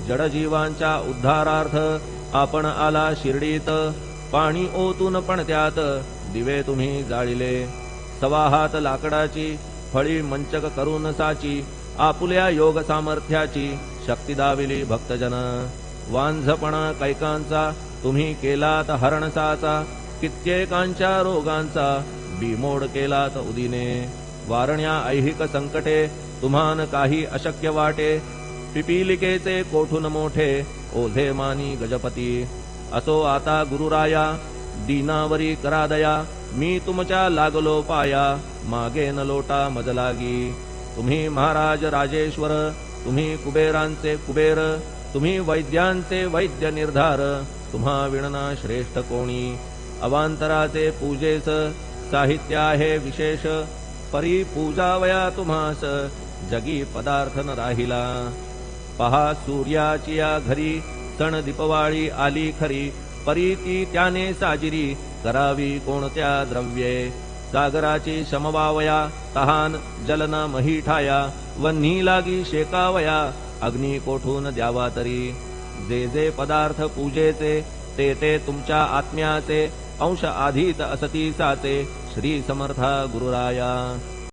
जडजीवांच्या उद्धारार्थ आपण आला शिर्डीत। पाणी ओतून पण त्यात दिवे तुम्ही जाळिले। सवा हात लाकडाची फळी मंचक करून साची, आपुल्या योग सामर्थ्याची शक्ती दाविली भक्तजन। वांझपणा कैकांचा तुम्ही केलात हरणसाचा, कित्येकांच्या रोगांचा बिमोड केलात उदिने। वारण्या ऐहिक संकटे तुम्हान काही अशक्य वाटे, पिपीलिकेचे कोठून मोठे ओझे मानी गजपती। असो आता गुरुराया दीनावरी करा दया, मी तुमच्या लागलो पाया मागे न लोटा मज लागी। तुम्ही महाराज राजेश्वर, तुम्ही कुबेरांचे कुबेर, तुम्ही वैद्यांचे वैद्य निर्धार, तुम्हा विणना श्रेष्ठ कोणी। अवांतराचे पूजेस साहित्य आहे विशेष, परी पूजावया तुम्हास जगी पदार्थ न राहिला। पहा सूर्याची या घरी सण दीपवाळी आली खरी, परी ती त्याने साजिरी करावी कोणत्या द्रव्ये। सागराची शमवावया तहान जलना मही ठाया, वन्ही लागी शेकावया अग्नी कोठून द्यावा तरी। जे जे पदार्थ पूजेचे ते ते तुमच्या आत्म्याचे, अंश आधीत असती साचे श्री समर्था गुरुराया।